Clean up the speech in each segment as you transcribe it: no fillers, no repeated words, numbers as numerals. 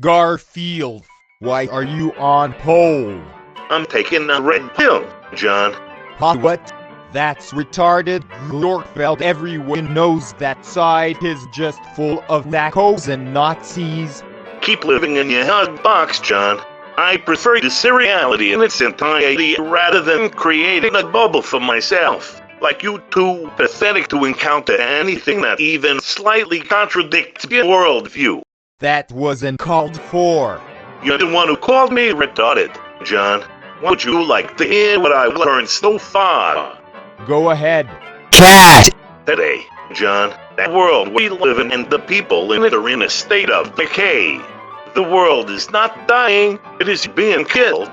Garfield, why are you on pole? I'm taking a red pill, John. Huh, what? That's retarded, Glorfeld. Everyone knows that site is just full of wackos and Nazis. Keep living in your hug box, John. I prefer the seriality in its entirety rather than creating a bubble for myself. Like you too pathetic to encounter anything that even slightly contradicts your worldview. That wasn't called for. You're the one who called me retarded, John. Would you like to hear what I've learned so far? Go ahead. Cat! Today, John, the world we live in and the people in it are in a state of decay. The world is not dying, it is being killed.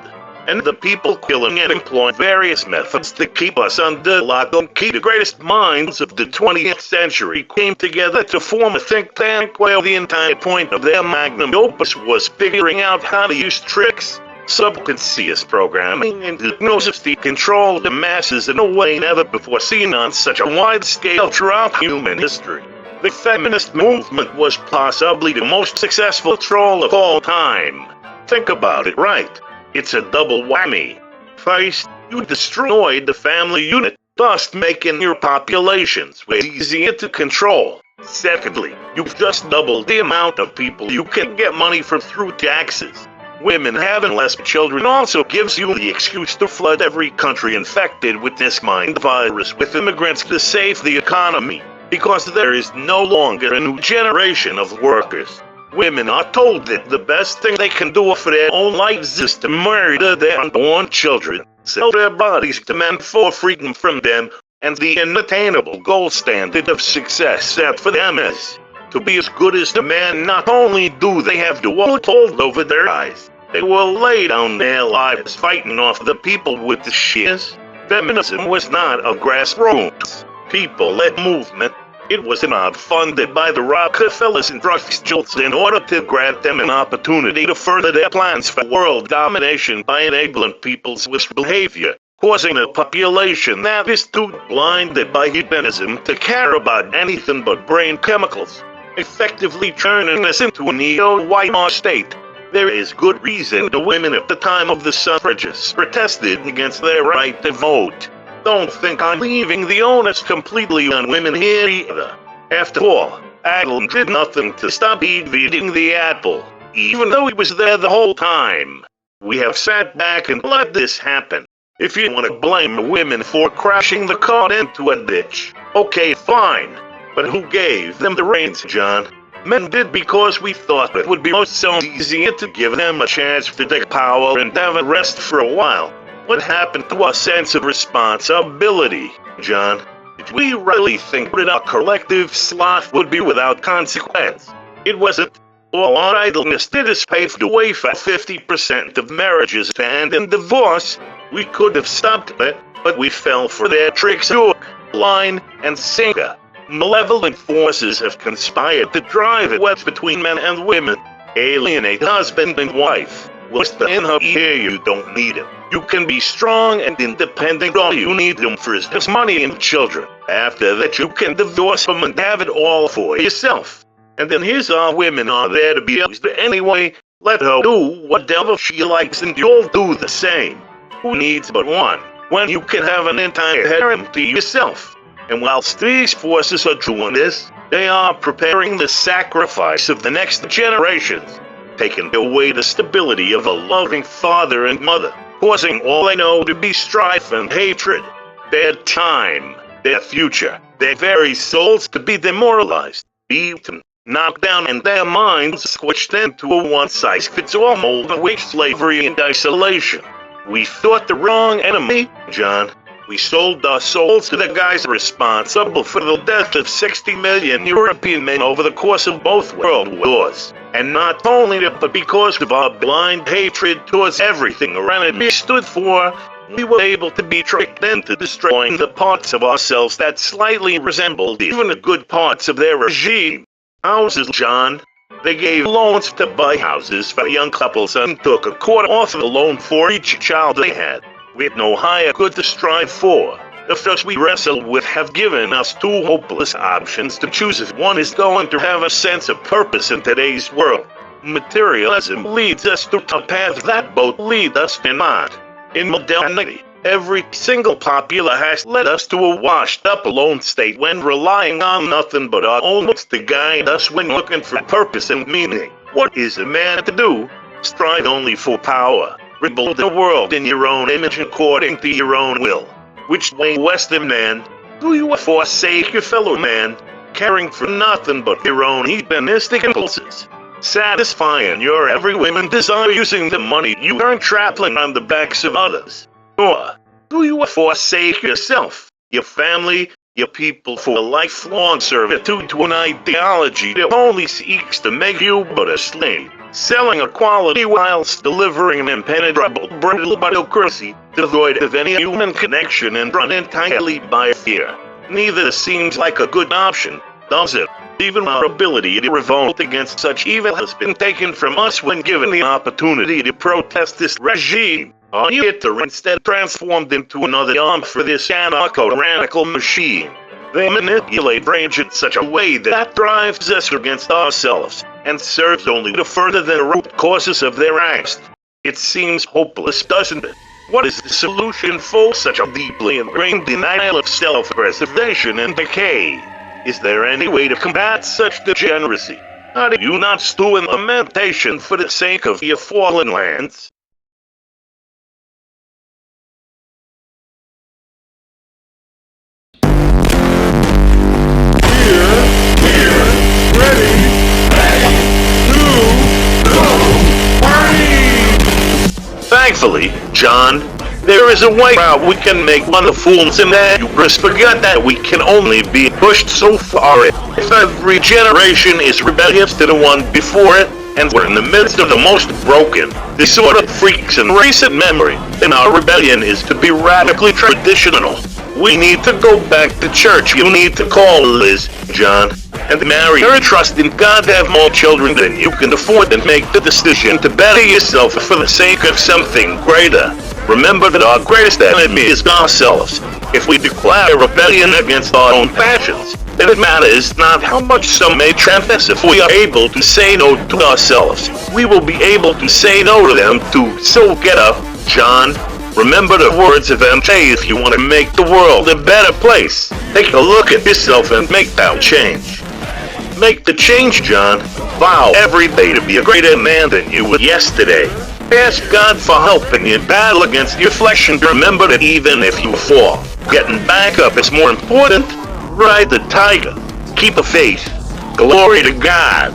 And the people killing it employ various methods to keep us under lock and key. The greatest minds of the 20th century came together to form a think tank where the entire point of their magnum opus was figuring out how to use tricks, subconscious programming, and hypnosis to control the masses in a way never before seen on such a wide scale throughout human history. The feminist movement was possibly the most successful troll of all time. Think about it, right? It's a double whammy. First, you destroyed the family unit, thus making your populations way easier to control. Secondly, you've just doubled the amount of people you can get money from through taxes. Women having less children also gives you the excuse to flood every country infected with this mind virus with immigrants to save the economy, because there is no longer a new generation of workers. Women are told that the best thing they can do for their own lives is to murder their unborn children, sell their bodies to men for freedom from them, and the unattainable gold standard of success set for them is to be as good as the man. Not only do they have the wool pulled over their eyes, they will lay down their lives fighting off the people with the shears. Feminism was not a grassroots, people-led movement. It was not funded by the Rockefellers and Rothschilds in order to grant them an opportunity to further their plans for world domination by enabling people's wish behavior, causing a population that is too blinded by hedonism to care about anything but brain chemicals, effectively turning us into a neo-white state. There is good reason the women at the time of the suffragists protested against their right to vote. Don't think I'm leaving the onus completely on women here either. After all, Adam did nothing to stop Eve eating the apple, even though he was there the whole time. We have sat back and let this happen. If you want to blame women for crashing the car into a ditch, okay, fine. But who gave them the reins, John? Men did because we thought it would be so easier to give them a chance to take power and have a rest for a while. What happened to our sense of responsibility, John? Did we really think that our collective sloth would be without consequence? It wasn't. All our idleness did is pave the way for 50% of marriages to end in divorce. We could have stopped it, but we fell for their tricks hook, line, and sinker. Malevolent forces have conspired to drive a wedge between men and women, alienate husband and wife. Whisper in her ear you don't need him. You can be strong and independent. All you need him for is just money and children. After that you can divorce him and have it all for yourself. And then here's our women are there to be used anyway. Let her do whatever she likes and you'll do the same. Who needs but one, when you can have an entire harem to yourself? And whilst these forces are doing this, they are preparing the sacrifice of the next generations, taking away the stability of a loving father and mother, causing all they know to be strife and hatred, their time, their future, their very souls to be demoralized, beaten, knocked down, and their minds squished into a one-size-fits-all mold of weak slavery and isolation. We fought the wrong enemy, John. We sold our souls to the guys responsible for the death of 60 million European men over the course of both world wars. And not only that, but because of our blind hatred towards everything our enemy stood for, we were able to be tricked into destroying the parts of ourselves that slightly resembled even the good parts of their regime. Houses, John. They gave loans to buy houses for young couples and took a quarter off the loan for each child they had. We had no higher good to strive for. The first we wrestled with have given us two hopeless options to choose if one is going to have a sense of purpose in today's world. Materialism leads us to a path that both lead us and not. In modernity, every single popular has led us to a washed-up alone state when relying on nothing but our own looks to guide us when looking for purpose and meaning. What is a man to do? Strive only for power. Rebuild the world in your own image according to your own will. Which way, Western man? Do you forsake your fellow man, caring for nothing but your own hedonistic impulses? Satisfying your every whim desire using the money you earn trampling on the backs of others? Or do you forsake yourself, your family, your people for a lifelong servitude to an ideology that only seeks to make you but a slave, selling a quality whilst delivering an impenetrable brittle bureaucracy, devoid of any human connection and run entirely by fear? Neither seems like a good option, does it? Even our ability to revolt against such evil has been taken from us when given the opportunity to protest this regime. Our youth are instead transformed into another arm for this anarcho-tyrannical machine. They manipulate rage in such a way that drives us against ourselves, and serves only to further the root causes of their angst. It seems hopeless, doesn't it? What is the solution for such a deeply ingrained denial of self-preservation and decay? Is there any way to combat such degeneracy? How do you not stew in lamentation for the sake of your fallen lands? Thankfully, John, there is a way out we can make one of fools in that hubris forget that we can only be pushed so far if every generation is rebellious to the one before it, and we're in the midst of the most broken, disordered freaks in recent memory, and our rebellion is to be radically traditional. We need to go back to church. You need to call Liz, John, and marry her and trust in God to have more children than you can afford and make the decision to better yourself for the sake of something greater. Remember that our greatest enemy is ourselves. If we declare rebellion against our own passions, then it matters not how much some may tempt us. If we are able to say no to ourselves, we will be able to say no to them too. So get up, John. Remember the words of MJ if you want to make the world a better place. Take a look at yourself and make that change. Make the change, John. Vow every day to be a greater man than you were yesterday. Ask God for help in your battle against your flesh, and remember that even if you fall, getting back up is more important. Ride the tiger. Keep the faith. Glory to God.